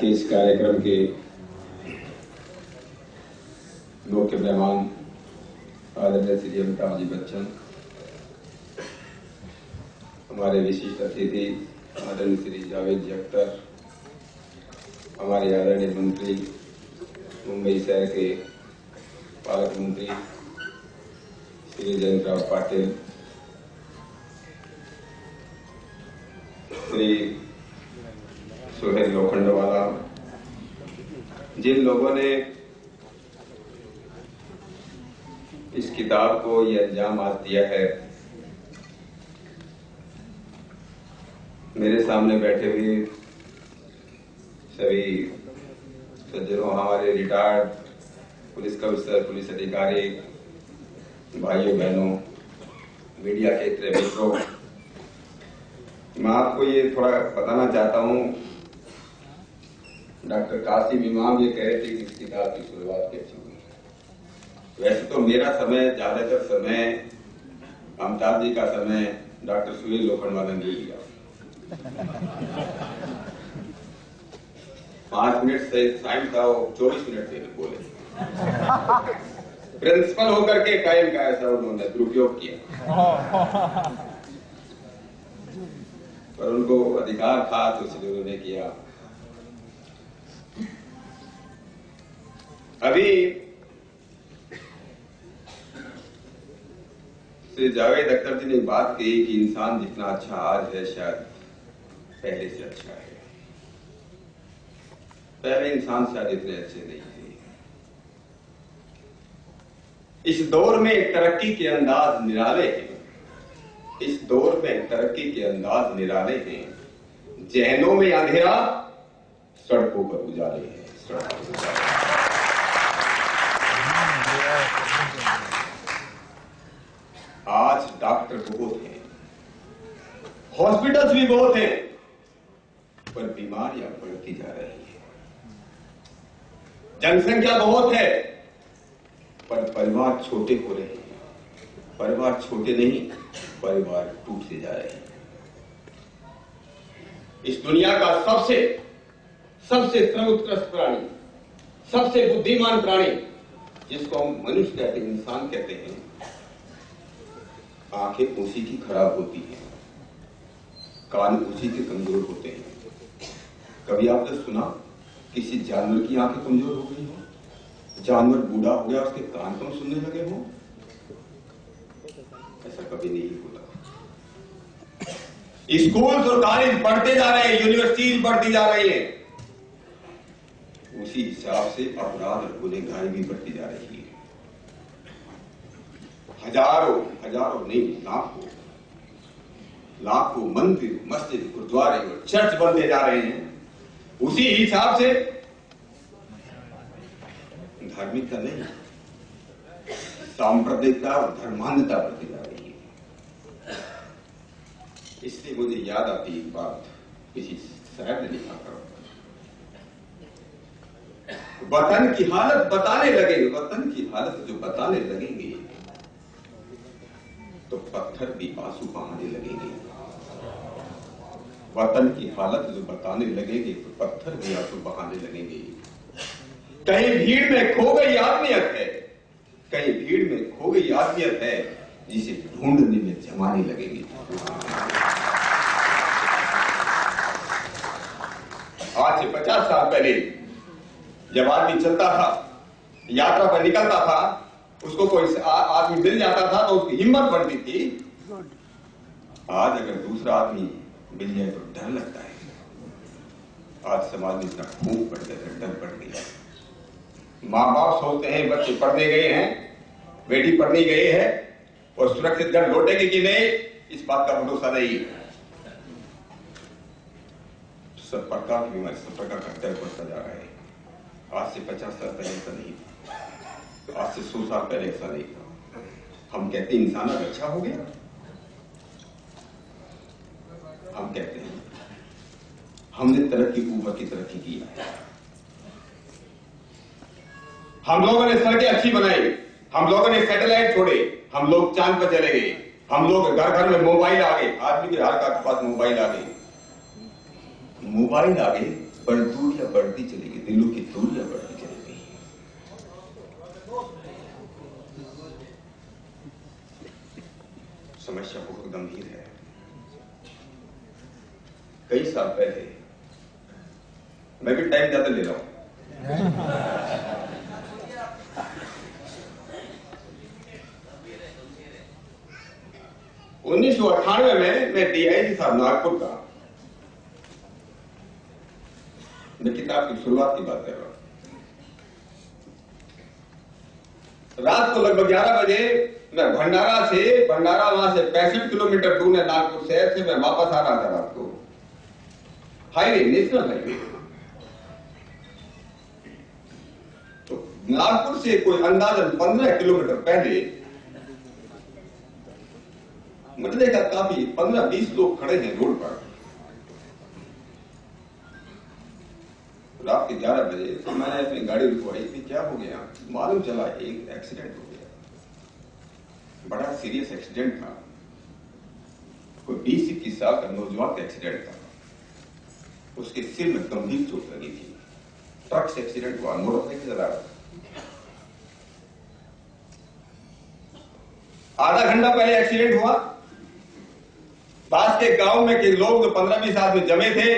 के इस कार्यक्रम के मुख्य मेहमान आदरणीय श्री अमिताभ जी बच्चन, हमारे विशिष्ट अतिथि आदरणीय श्री जावेद जी अख्तर, हमारे आदरणीय मंत्री मुंबई शहर के पालक मंत्री श्री जयंतराव पाटिल, श्री सुहेल लोखंडवाला, जिन लोगों ने इस किताब को ये अंजाम आज दिया है, मेरे सामने बैठे हुए सभी सज्जनों, हमारे रिटायर्ड पुलिस कमिश्नर, पुलिस अधिकारी, भाइयों बहनों, मीडिया के इतने मित्रों, मैं आपको ये थोड़ा बताना चाहता हूं। डॉक्टर कासिम इमाम ये कह रहे थे कि इस किताब की शुरुआत कैसे हुई। वैसे तो मेरा समय, ज्यादातर समय, अमिताभ जी का समय डॉक्टर सुहेल लोखंडवाला ने लिया। 5 मिनट से टाइम था, वो 24 मिनट से बोले। प्रिंसिपल होकर के टाइम का ऐसा उन्होंने दुरुपयोग किया, पर उनको अधिकार था तो इसलिए उन्होंने किया। अभी श्री जावेद अख्तर जी ने बात कही कि इंसान जितना अच्छा आज है शायद पहले से अच्छा है। पहले इंसान शायद इतने अच्छे नहीं थे। इस दौर में तरक्की के अंदाज निराले हैं। इस दौर में तरक्की के अंदाज निराले हैं। जहनों में अंधेरा, सड़कों पर उजाले हैं। आज डॉक्टर बहुत हैं, हॉस्पिटल्स भी बहुत हैं, पर बीमारियां बढ़ती जा रही हैं। जनसंख्या बहुत है, पर परिवार छोटे हो रहे हैं। परिवार छोटे नहीं, परिवार टूटते जा रहे हैं। इस दुनिया का सबसे सर्वोत्कृष्ट प्राणी, सबसे बुद्धिमान प्राणी, जिसको हम मनुष्य कहते हैं, इंसान कहते हैं, आंखें उसी की खराब होती हैं, कान उसी के कमजोर होते हैं। कभी आपने सुना किसी जानवर की आंखें कमजोर हो गई हो? जानवर बूढ़ा हो गया, उसके कान कम सुनने लगे हो? ऐसा कभी नहीं होता। स्कूल और कॉलेज बढ़ते जा रहे हैं, यूनिवर्सिटीज बढ़ती जा रही है, उसी हिसाब से अपराध और गुनहगारी भी बढ़ती जा रही है। हजारों नहीं, लाखों मंदिर, मस्जिद, गुरुद्वारे और चर्च बनते जा रहे हैं। उसी हिसाब से धार्मिकता नहीं, सांप्रदायिकता और धर्मांधता बढ़ती जा रही है। इसलिए मुझे याद आती एक बात, किसी शायर ने लिखा था, वतन की हालत बताने लगे, वतन की हालत जो बताने लगेंगे तो पत्थर भी आंसू बहाने लगेंगे। वतन की हालत जो बताने लगेंगे तो पत्थर भी आंसू बहाने लगेंगे। कहीं भीड़ में खो गई आदमियत है, कहीं भीड़ में खो गई आदमियत है, जिसे ढूंढने में जमाने लगेंगे। आज से 50 साल पहले जब आदमी चलता था, यात्रा पर निकलता था, उसको कोई आदमी मिल जाता था तो उसकी हिम्मत बढ़ती थी। आज अगर दूसरा आदमी मिल जाए तो डर लगता है। आज समाज में इतना खूब बढ़ गया, डर बढ़ गया। माँ बाप सोचते हैं बच्चे पढ़ने गए हैं, बेटी पढ़ने गई है और सुरक्षित घर लौटेगी कि नहीं, इस बात का भरोसा नहीं। सब प्रकार की बीमारी, सब प्रकार का डर बढ़ता जा रहा है। आज से 50 साल पहले ऐसा नहीं था, आज से 100 साल पहले ऐसा नहीं था। हम कहते हैं इंसान अब अच्छा हो गया, हम कहते हैं हमने तरक्की ऊपर की तरक्की की है। हम लोगों ने सड़कें अच्छी बनाई, हम लोगों ने सैटेलाइट छोड़े, हम लोग चांद पर चले गए, हम लोग घर घर में मोबाइल आ गए, आदमी के हर का पास मोबाइल आ गए, मोबाइल आ गए पर दूरियां बढ़ती चलेगी, दिलों की दूरियां बढ़ती चलेगी। समस्या बहुत गंभीर है। कई साल पहले, मैं भी टाइम ज्यादा ले रहा हूं, 1998 में मैं DIG था नागपुर का। मैं किताब की शुरुआत की बात कर रहा हूं। रात को लगभग 11 बजे मैं भंडारा वहां से 65 किलोमीटर दूर है नागपुर शहर से, मैं वापस आ रहा था रात को। Highway, national highway. तो नागपुर से कोई अंदाजन 15 किलोमीटर पहले मुझे देखा काफी 15-20 लोग खड़े हैं रोड पर। रात के 11 बजे तो मैंने अपनी गाड़ी रुकवाई थी। क्या हो गया मालूम चला, एक एक्सीडेंट हो गया। बड़ा सीरियस एक्सीडेंट था। कोई 20-21 साल का नौजवान का एक्सीडेंट था। उसके सिर में गंभीर चोट लगी थी। ट्रक से एक्सीडेंट हुआ, मोटरसाइकिल चला रहा था। आधा घंटा पहले एक्सीडेंट हुआ। पास के गांव में के लोग जो 15-20 आदमी जमे थे,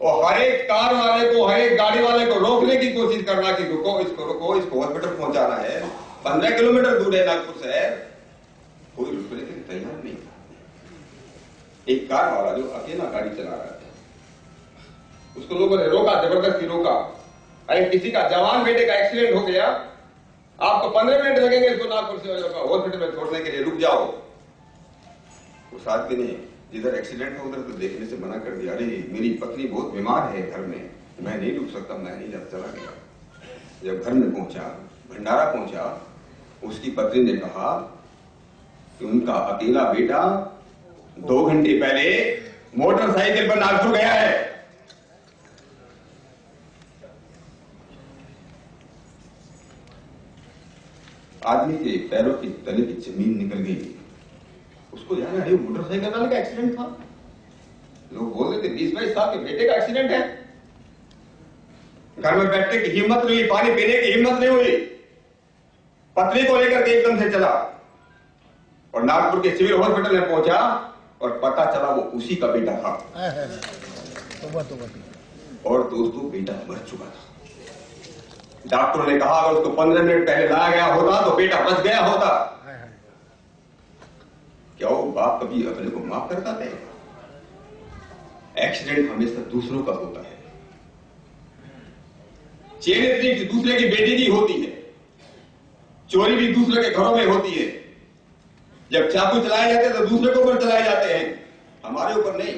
और हर एक कार वाले को, हर एक गाड़ी वाले को रोकने की कोशिश करना कि रुको, इसको हॉस्पिटल पहुंचाना है। 15 किलोमीटर दूर है नागपुर शहर। कोई रुकने के लिए तैयार नहीं था। एक कार वाला जो अकेला गाड़ी चला रहा था, उसको लोगों ने रोका, जबरदस्ती रोका। अरे किसी का जवान बेटे का एक्सीडेंट हो गया, आपको 15 मिनट लगेंगे इसको नागपुर से हॉस्पिटल में छोड़ने के लिए, रुक जाओ। उस आदमी ने जिधर एक्सीडेंट हो उधर तो देखने से मना कर दिया। अरे मेरी पत्नी बहुत बीमार है घर में, मैं नहीं रुक सकता, मैं नहीं जा। चला गया। जब घर में पहुंचा, भंडारा पहुंचा, उसकी पत्नी ने कहा कि उनका अकेला बेटा 2 घंटे पहले मोटरसाइकिल पर नागपुर गया है। आदमी के पैरों की तले की जमीन निकल गई। उसको याद है मोटरसाइकिल वाले का एक्सीडेंट था। लोग बोल रहे थे 20-22 साल के बेटे का एक्सीडेंट है। घर में बैठने की हिम्मत नहीं हुई, पानी पीने की हिम्मत नहीं हुई। पत्नी को लेकर के एकदम से चला और नागपुर के सिविल हॉस्पिटल में पहुंचा और पता चला वो उसी का बेटा था। और दोस्तों, बेटा मर चुका था। डॉक्टरों ने कहा अगर उसको 15 मिनट पहले लाया गया होता तो बेटा बच गया होता। क्या वो बाप कभी अपने को माफ करता है? एक्सीडेंट हमेशा दूसरों का होता है। चेन इतनी दूसरे की बेटी की होती है। चोरी भी दूसरे के घरों में होती है। जब चाकू चलाए जाते हैं तो दूसरे के ऊपर चलाए जाते हैं, हमारे ऊपर नहीं।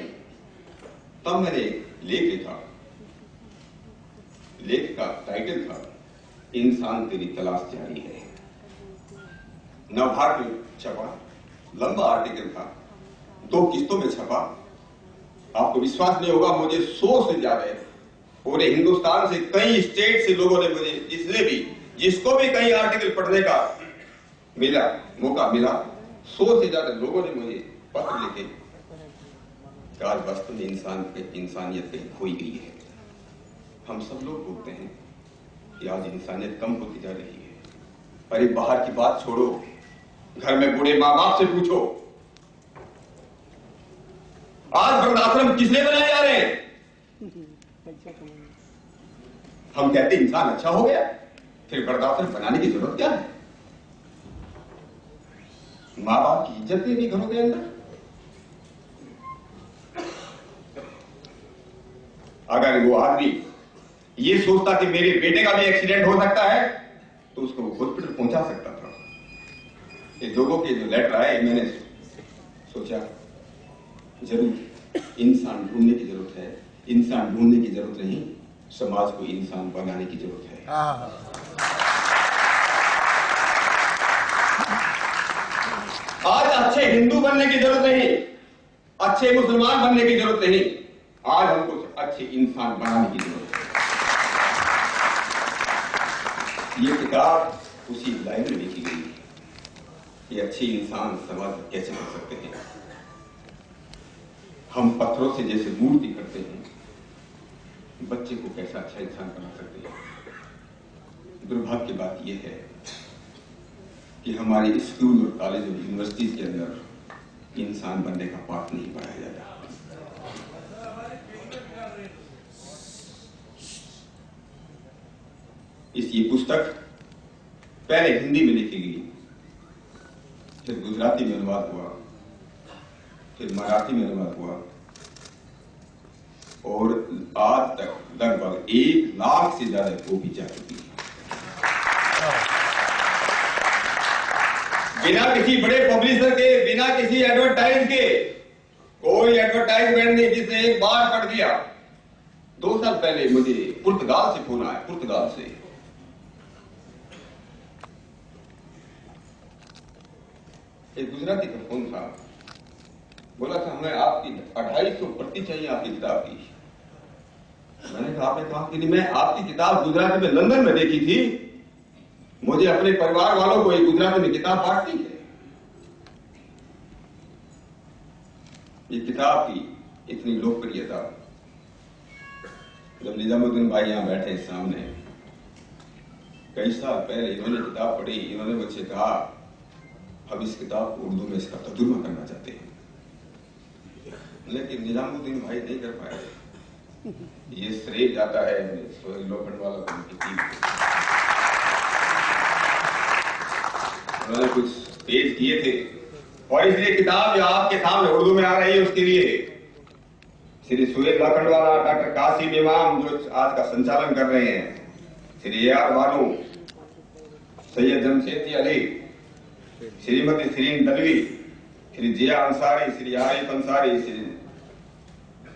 तब मैंने लेख लिखा। लेख का टाइटल था इंसान तेरी तलाश जारी है। नवभारत में छपा, लंबा आर्टिकल था, 2 किस्तों में छपा। आपको विश्वास नहीं होगा, मुझे 100 से ज्यादा पूरे हिंदुस्तान से, कई स्टेट से लोगों ने मुझे, जिसको भी कई आर्टिकल पढ़ने का मौका मिला, 100 से ज्यादा लोगों ने मुझे पत्र लिखे कि आज वास्तव में इंसानियत कहीं खोई गई है। हम सब लोग बोलते हैं कि आज इंसानियत कम होती जा रही है। अरे बाहर की बात छोड़ो, घर में बूढ़े माँ बाप से पूछो, आज वृद्धाश्रम किस लिए बनाए जा रहे हैं? हम कहते इंसान अच्छा हो गया, फिर वृद्धाश्रम बनाने की जरूरत क्या है? माँ बाप की इज्जत नहीं घरों के अंदर। अगर वो आदमी ये सोचता कि मेरे बेटे का भी एक्सीडेंट हो सकता है तो उसको हॉस्पिटल पहुंचा सकता था। ये लोगों के जो लेटर आए, मैंने सोचा जरूर इंसान ढूंढने की जरूरत है। इंसान ढूंढने की जरूरत नहीं, समाज को इंसान बनाने की जरूरत है। आज अच्छे हिंदू बनने की जरूरत नहीं, अच्छे मुसलमान बनने की जरूरत नहीं, आज हमको अच्छे इंसान बनाने की जरूरत है। ये किताब उसी लाइन में लिखी गई है कि अच्छे इंसान समाज में कैसे बन सकते हैं। हम पत्थरों से जैसे मूर्ति करते हैं, बच्चे को कैसा अच्छा इंसान बना सकते हैं। दुर्भाग्य की बात यह है कि हमारे स्कूल और कॉलेज और यूनिवर्सिटीज के अंदर इंसान बनने का पाठ नहीं पढ़ाया जाता। ये पुस्तक पहले हिंदी में लिखी गई, फिर गुजराती में अनुवाद हुआ, फिर मराठी में अनुवाद हुआ और आज तक लगभग 1 लाख से ज्यादा कॉपी जा चुकी है। बिना किसी बड़े पब्लिशर के, बिना किसी एडवर्टाइज के, कोई एडवर्टाइजमेंट नहीं, जिसने एक बार पढ़ दिया। 2 साल पहले मुझे पुर्तगाल से फोन आया, पुर्तगाल से। एक गुजराती का फोन था, बोला था हमें आपकी 250 प्रति चाहिए आपकी किताब की। मैंने कहा आपने कहा कि नहीं, मैं आपकी किताब गुजराती में लंदन में देखी थी, मुझे अपने परिवार वालों को एक गुजराती में किताब बांटनी है। ये किताब की इतनी लोकप्रियता, जब निजामुद्दीन भाई यहां बैठे सामने, कई साल पहले इन्होंने किताब पढ़ी, इन्होंने मुझसे कहा हम इस किताब को उर्दू में इसका तर्जुमा करना चाहते हैं, लेकिन निजामुद्दीन भाई नहीं कर पाए। ये श्रेय जाता है सोहेल लोखंडवाला को, उनकी टीम को। उन्होंने कुछ पेश किए थे और इसलिए किताब जो आपके सामने उर्दू में आ रही है, उसके लिए श्री सोहेल लोखंडवाला, डॉक्टर कासिम इमाम जो आज का संचालन कर रहे हैं, श्री AR बानू, सैयद जमशेदी अली, श्रीमती श्रीन दलवी, श्री जिया अंसारी, श्री आरिफ अंसारी,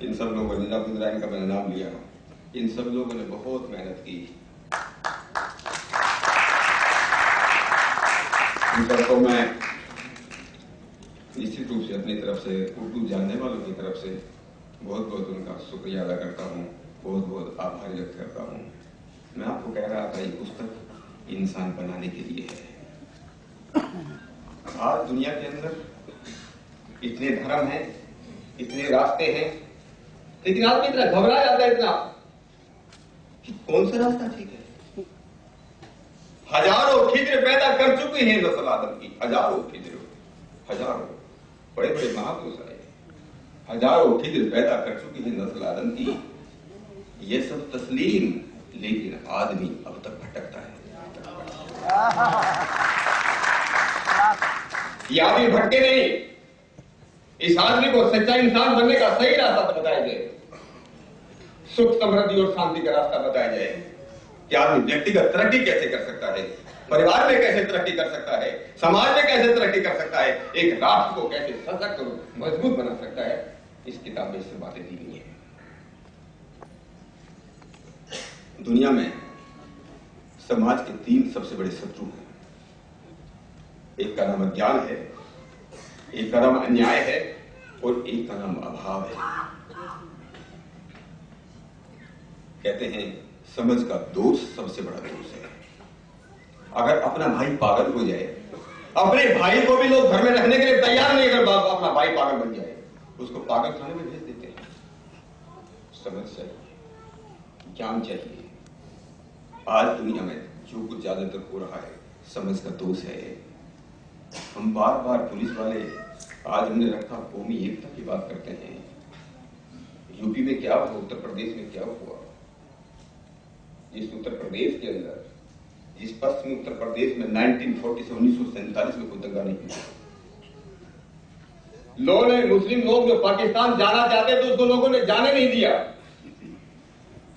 इन सब लोगों ने, निजामुद्दीन का मैंने नाम लिया, इन सब लोगों ने बहुत मेहनत की। इन सबको मैं निश्चित रूप से अपनी तरफ से, उर्दू जानने वालों की तरफ से बहुत बहुत उनका शुक्रिया अदा करता हूँ, बहुत बहुत आभार व्यक्त करता हूँ। मैं आपको कह रहा था, ये पुस्तक इंसान बनाने के लिए है। आज दुनिया के अंदर इतने धर्म हैं, इतने रास्ते हैं, लेकिन आदमी इतना घबरा जाता है इतना कि कौन सा रास्ता ठीक है। हजारों खिद्र पैदा कर चुके हैं नस्ल आदम की, हजारों खिद्र, हजारों बड़े बड़े महापुरुष आए, हजारों खिद्र पैदा कर चुकी है नस्ल आदम की। ये सब तस्लीम, लेकिन आदमी अब तक भटकता है। ये आदमी भटके नहीं, इस आदमी को सच्चा इंसान बनने का सही रास्ता बताया जाए, सुख समृद्धि और शांति का रास्ता बताया जाए कि आदमी व्यक्तिगत तरक्की कैसे कर सकता है, परिवार में कैसे तरक्की कर सकता है, समाज में कैसे तरक्की कर सकता है, एक राष्ट्र को कैसे सशक्त और मजबूत बना सकता है। इस किताब में इससे बातें दी गई हैं। दुनिया में समाज के 3 सबसे बड़े शत्रु हैं। एक का नाम अज्ञान है, एक का नाम अन्याय है और एक का नाम अभाव है। कहते हैं समझ का दोष सबसे बड़ा दोष है। अगर अपना भाई पागल हो जाए, अपने भाई को भी लोग घर में रखने के लिए तैयार नहीं, अगर अपना भाई पागल बन जाए, उसको पागल खाने में भेज देते हैं। समझ चाहिए, ज्ञान चाहिए। आज दुनिया में जो कुछ ज्यादातर हो रहा है समझ का दोष है। हम बार बार पुलिस वाले, आज हमने रखा कौमी एकता की बात करते हैं। यूपी में क्या हुआ, उत्तर प्रदेश में क्या हुआ। जिस उत्तर प्रदेश के अंदर, जिस पश्चिमी उत्तर प्रदेश में 1940 से 1947 में कोई दंगा नहीं हुआ, लोगों ने, मुस्लिम लोग जो पाकिस्तान जाना चाहते थे उसको लोगों ने जाने नहीं दिया,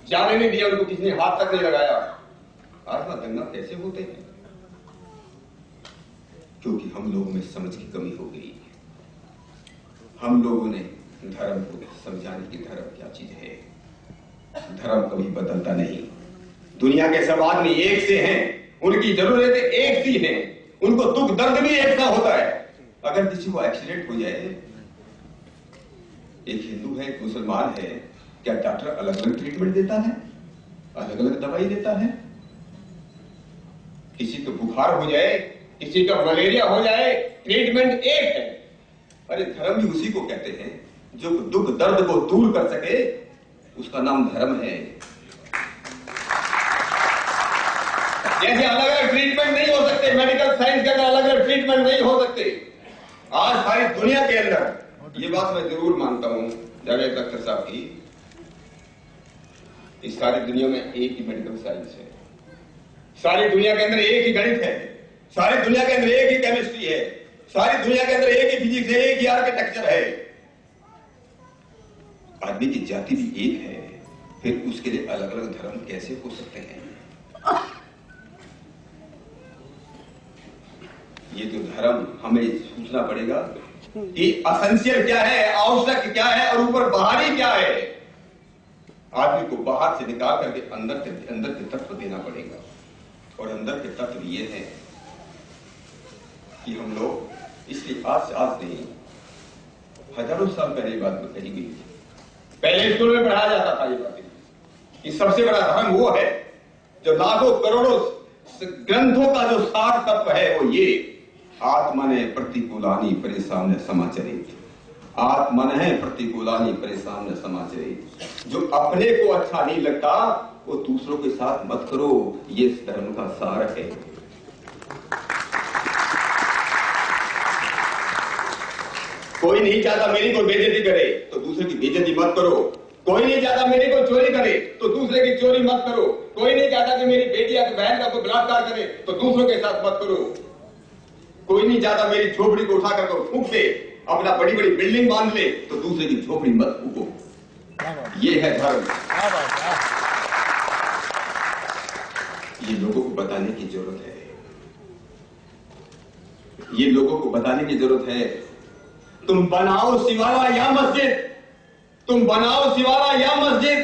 जाने नहीं दिया, उनको किसी ने हाथ तक नहीं लगाया। आज का दंगा कैसे होते हैं? क्योंकि हम लोगों में समझ की कमी हो गई। हम लोगों ने धर्म को समझाने की, धर्म क्या चीज है। धर्म कभी बदलता नहीं। दुनिया के सब आदमी एक से हैं, उनकी जरूरतें एक सी हैं, उनको दुख दर्द भी एक सा होता है। अगर किसी को एक्सीडेंट हो जाए, एक हिंदू है, एक मुसलमान है, क्या डॉक्टर अलग अलग ट्रीटमेंट देता है, अलग अलग दवाई देता है? किसी को बुखार हो जाए, किसी का मलेरिया हो जाए, ट्रीटमेंट एक है। अरे धर्म भी उसी को कहते हैं जो दुख दर्द को दूर कर सके, उसका नाम धर्म है। जैसे अलग अलग ट्रीटमेंट नहीं हो सकते, मेडिकल साइंस के अंदर अलग अलग ट्रीटमेंट नहीं हो सकते, आज सारी दुनिया के अंदर, ये बात मैं जरूर मानता हूं जावेद अख्तर साहब की, इस सारी दुनिया में एक ही मेडिकल साइंस है, सारी दुनिया के अंदर एक ही गणित है, सारी दुनिया के अंदर एक ही केमिस्ट्री है, सारी दुनिया के अंदर एक ही फिजिक्स है, एक ही आर्किटेक्चर है। आदमी की जाति भी एक है, फिर उसके लिए अलग अलग धर्म कैसे हो सकते हैं? ये जो धर्म हमें सोचना पड़ेगा कि असेंशियल क्या है, आवश्यक क्या है और ऊपर बाहरी क्या है। आदमी को बाहर से निकाल करके अंदर के तत्व देना पड़ेगा, और अंदर के तत्व ये है कि हम लोग, इसलिए आज नहीं, हजारों साल पहले बात कही गई थी, पहले स्कूल में पढ़ाया जाता था ये बातें कि सबसे बड़ा धर्म वो है जो लाखों करोड़ों ग्रंथों का जो सार तत्व है वो ये, आत्मने प्रतिकूलानि परेशान समाचरित, आत्मन है प्रतिकूलानि परेशान समाचरित। जो अपने को अच्छा नहीं लगता वो दूसरों के साथ मत करो, ये इस धर्म का सार है। कोई नहीं चाहता मेरी को बेइज्जती करे तो दूसरे की बेइज्जती मत करो, कोई नहीं चाहता मेरी को चोरी करे तो दूसरे की चोरी मत करो, कोई नहीं चाहता कि मेरी बेटी या बहन का कोई बलात्कार करे तो दूसरों के साथ मत करो, कोई नहीं चाहता मेरी झोपड़ी को उठा कर फूंक दे, अपना बड़ी बड़ी बिल्डिंग बांध ले तो दूसरे की झोपड़ी मत फूको। ये है धर्म। ये लोगों को बताने की जरूरत है, ये लोगों को बताने की जरूरत है। तुम बनाओ शिवाला या मस्जिद, तुम बनाओ शिवाला या मस्जिद,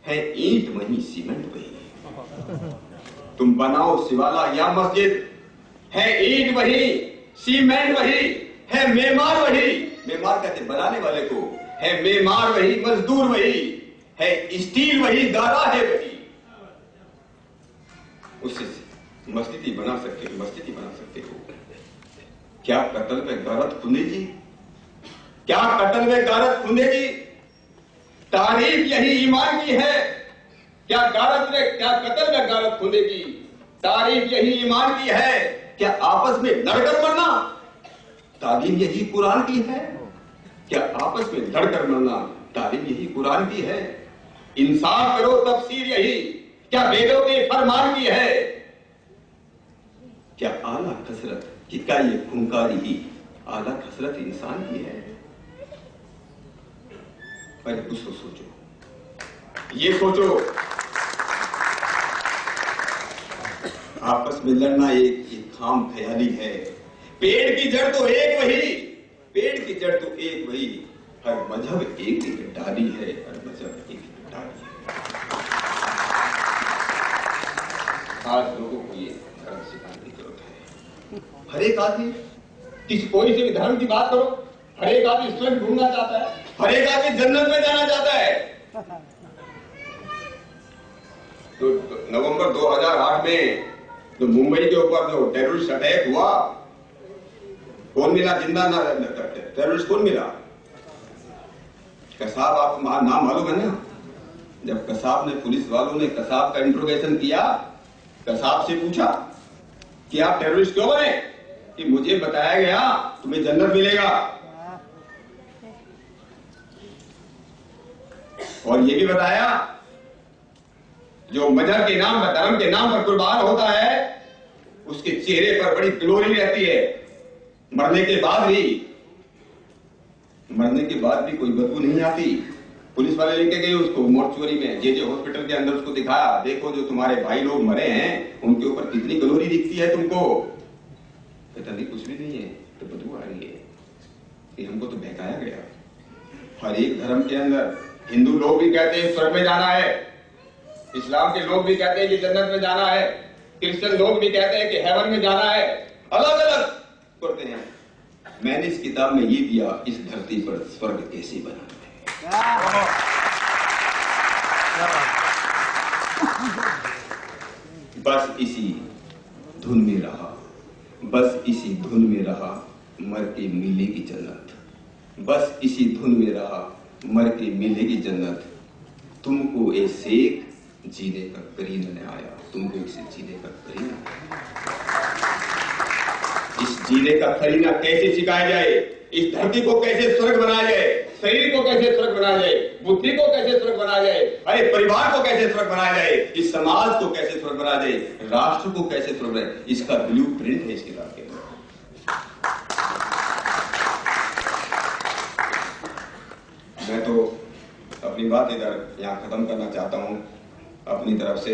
है ईंट वही सीमेंट वही। तुम बनाओ शिवाला या मस्जिद, है ईंट वही सीमेंट वही, है मेमार वही, मेमार कहते बनाने वाले को, है मेमार वही, मजदूर वही, है स्टील वही, गारा है वही। उससे मस्जिद ही बना सकते हो, मस्जिद ही बना सकते हो। क्या कत्ल में गारत खुलेगी, क्या कत्ल में गारत खुलेगी? तारीफ यही ईमान की है। क्या कत्ल में गारत खुलेगी? तारीफ यही ईमान की है। क्या आपस में लड़कर मरना? तालीम यही कुरान की है। क्या आपस में लड़कर मरना? तालीम यही कुरान की है। इंसाफ करो तफसीर यही, क्या वेदों के फरमान की है? क्या आला कसरत कि क्या ये खूंखारी ही आला कसरत इंसान की है? पर उसको सोचो, ये सोचो, आपस में लड़ना एक खाम ख्याली है। पेड़ की जड़ तो एक वही, पेड़ की जड़ तो एक वही, हर मजहब एक ही डाली है, हर मजहब एक ही डाली है। आज लोगों को ये धर्म सिखाने की जरूरत है। हर एक आदमी कोई से भी धर्म की बात करो, हर एक आदमी स्वर्ग ढूंढना चाहता है, हर एक आदमी जन्नत में जाना चाहता है। तो नवंबर 2008 में तो मुंबई के ऊपर जो टेररिस्ट अटैक हुआ, कौन मिला जिंदा? ना टेररिस्ट कौन मिला? कसाब, आपको नाम मालूम है ना? जब कसाब ने, पुलिस वालों ने कसाब का इंट्रोगेशन किया, कसाब से पूछा कि आप टेररिस्ट क्यों बने? कि मुझे बताया गया तुम्हें जन्नत मिलेगा, और ये भी बताया जो मजहब के नाम पर, धर्म के नाम पर कुर्बान होता है उसके चेहरे पर बड़ी ग्लोरी रहती है। मरने के बाद भी कोई बदबू नहीं आती। पुलिस वाले लेके गए उसको मोर्चुरी में, जे हॉस्पिटल के अंदर, उसको दिखाया, देखो जो तुम्हारे भाई लोग मरे हैं उनके ऊपर कितनी ग्लोरी दिखती है तुमको। कहता नहीं कुछ भी नहीं है, तो बदबू आ रही है कि हमको तो बहकाया गया। हर एक धर्म के अंदर हिंदू लोग भी कहते हैं स्वर्ग में जाना है, इस्लाम के लोग भी कहते हैं कि जन्नत में जाना है, क्रिश्चियन लोग भी कहते हैं कि हेवन में जाना है, अलग अलग करते हैं। मैंने इस किताब में ये दिया, इस धरती पर स्वर्ग कैसे बनाना है। बस इसी धुन में रहा, बस इसी धुन में रहा, मर के मिलेगी जन्नत। बस इसी धुन में रहा, मर के मिलेगी जन्नत। तुमको ए सेक जीने का करीना न आया, तुमको इसे जीने का करीना। इस जीने का करीना कैसे सिखाया जाए, इस धरती को कैसे स्वर्ग बनाया जाए, शरीर को कैसे स्वर्ग बनाया जाए, बुद्धि को कैसे स्वर्ग बनाया जाए, अरे परिवार को कैसे स्वर्ग बनाया जाए, इस समाज को कैसे स्वर्ग बनाया जाए, राष्ट्र को कैसे स्वर्ग बनाया, इसका ब्लूप्रिंट है इस किताब के अंदर। मैं तो अपनी बात इधर यहां खत्म करना चाहता हूं। अपनी तरफ से,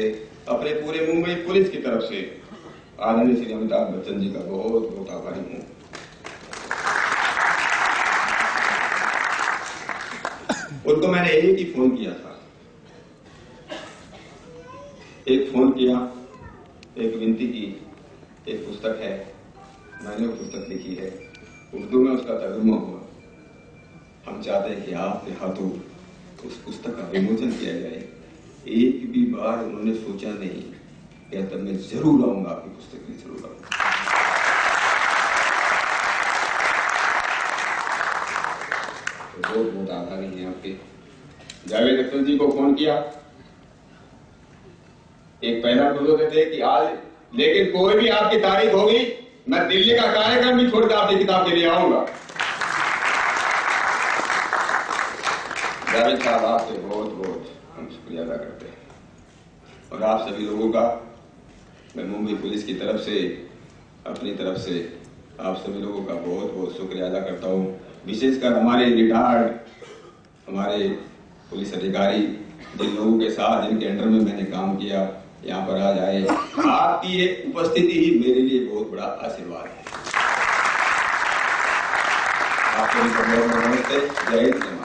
अपने पूरे मुंबई पुलिस की तरफ से आदरणीय श्री अमिताभ बच्चन जी का बहुत बहुत आभारी हूं। उनको मैंने एक ही फोन किया था, एक फोन किया, एक विनती की, एक पुस्तक है, मैंने वो पुस्तक लिखी है, उर्दू में उसका तर्जुमा हुआ। हम चाहते हैं कि आपके हाथों उस पुस्तक का विमोचन किया जाए। एक भी बार उन्होंने सोचा नहीं, कहता मैं जरूर आऊंगा, आपकी पुस्तक में जरूर आऊंगा। तो बहुत बहुत आभारी हैं आपके। जावेद अख्तर जी को फोन किया, एक पहला तो देते कि आज, लेकिन कोई भी आपकी तारीख होगी, मैं दिल्ली का कार्यक्रम भी छोड़कर आपकी किताब के लिए आऊंगा। जावेद साहब, आपसे बहुत बहुत हम शुक्रिया अदा करते हैं। और आप सभी लोगों का मैं मुंबई पुलिस की तरफ से, अपनी तरफ से आप सभी लोगों का बहुत बहुत शुक्रिया अदा करता हूं। विशेषकर हमारे रिटायर्ड, हमारे पुलिस अधिकारी, जिन लोगों के साथ, जिनके अंडर में मैंने काम किया, यहाँ पर आज आए। आपकी ये उपस्थिति ही मेरे लिए बहुत बड़ा आशीर्वाद है। आपको नमस्ते, जय हिंद।